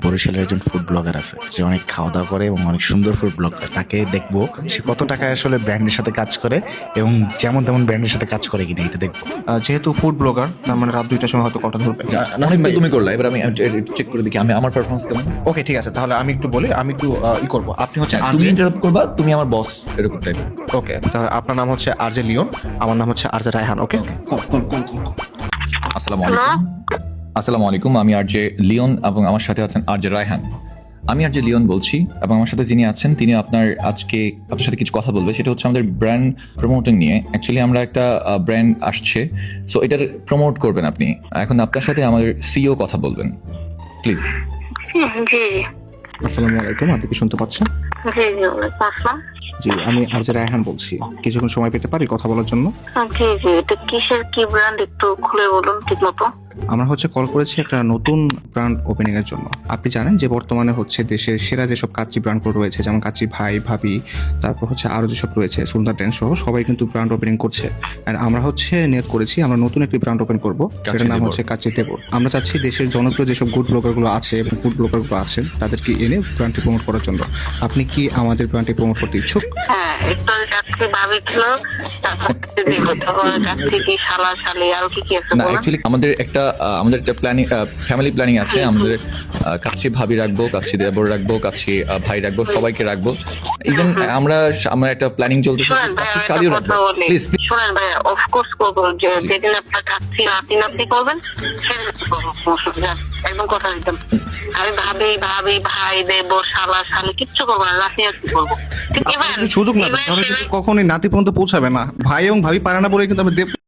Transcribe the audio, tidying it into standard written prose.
বরিশালের একজন food blogger আছে, যে অনেক খাওয়া দাওয়া করে এবং অনেক সুন্দর ফুড ব্লগার। তাকে দেখবো সে কত টাকায় আসলে ব্র্যান্ডের সাথে কাজ করে এবং যেমন তেমন ব্র্যান্ডের সাথে কাজ করে কিনা, এটা দেখবো। যেহেতু ফুড ব্লগার, তার মানে রাত 2টার সময় হয়তো কলটা ধরবে। নাসিম ভাই তুমি করলা, এবার আমি চেক করে দেখি আমি আমার পারফরমেন্স কেমন। ওকে, ঠিক আছে, তাহলে আমি একটু বলি, আমি একটু করবো। আপনি হচ্ছে তুমি ইন্টারাপ্ট করবা, তুমি আমার বস, এরকম টাইপ। ওকে, তাহলে আপনার নাম হচ্ছে আরজে লিওন, আমার নাম হচ্ছে আরজে রায়হান। ওকে, আসসালামু আলাইকুম। আসসালামু আলাইকুম, আমি আরজে লিওন এবং আমার সাথে আছেন আরজে রায়হান। আমি আরজে লিওন বলছি এবং আমার সাথে যিনি আছেন তিনি আজকে আপনার সাথে কিছু কথা বলবে। সেটা হচ্ছে আমাদের ব্র্যান্ড প্রমোটিং নিয়ে। অ্যাকচুয়ালি আমরা একটা ব্র্যান্ড আসছে, সো এটার প্রমোট করবেন আপনি। এখন আপনার সাথে আমাদের সিইও কথা বলবেন, প্লিজ। জি আসসালামু আলাইকুম, আপনি কি শুনতে পাচ্ছেন? জি জি ওয়ালাইকুম আসসালাম। জি, আমি আরজে রায়হান বলছি। কিছুক্ষণ সময় পেতে পারি কথা বলার জন্য? জি জি, এটা কিসের কি ব্র্যান্ড একটু খুলে বলুন ঠিক মতো। আমরা হচ্ছে কল করেছি একটা নতুন ব্র্যান্ড ওপেনিং এর জন্য। আপনি জানেন যে বর্তমানে হচ্ছে দেশের সেরা যেসব কাচ্চি ব্র্যান্ডগুলো রয়েছে, যেমন কাচ্চি ভাই ভাবি, তারপর হচ্ছে আরো যেসব রয়েছে সুন্দর ড্যান্স সহ, সবাই কিন্তু ব্র্যান্ড ওপেনিং করছে। আর আমরা হচ্ছে নিয়ত করেছি আমরা নতুন একটি ব্র্যান্ড ওপেন করবো, যেটার নাম হচ্ছে কাচ্চি দেবর। আমরা চাচ্ছি দেশের জনপ্রিয় যেসব গুড ব্লগার গুলো আছে এবং ফুড ব্লগার গুলো আছেন তাদেরকে এনে ব্র্যান্ডটি প্রমোট করার জন্য। আপনি কি আমাদের ব্র্যান্ডটি প্রমোট করতে ইচ্ছুক? হ্যাঁ, একটু যাচ্ছি ভাবি ছিল, তারপর যাচ্ছি কি শালা শালি আর কি কি আছে না, বলুন। অ্যাকচুয়ালি আমাদের একটা প্ল্যানিং, ফ্যামিলি প্ল্যানিং আছে। আমাদের কাচ্চি ভাবি রাখবো, কাচ্চি দেবর রাখবো, কাচ্চি ভাই রাখবো, সবাইকে রাখবো। ইভেন আমরা একটা প্ল্যানিং চলতেছে, শোনেন ভাই, কাচ্চি আমি শালিও একটা রাখবো। কথা বলি। প্লিজ শোনেন ভাই, অফকোর্স করবো, যে যেদিন আপনার কাচ্চি নাতি করবেন সেদিন করবো, সমস্যা নেই। একদম কথা দিতাম। আমি ভাবি ভাবি ভাই দেবো শালা শালি কিচ্ছু করবো না, নাতি করবো। ঠিক সুযোগ না, তাহলে কিন্তু কখনোই নাতি পর্যন্ত পৌঁছাবে না। ভাই এবং ভাবি পারে না বলে কিন্তু আমি দেব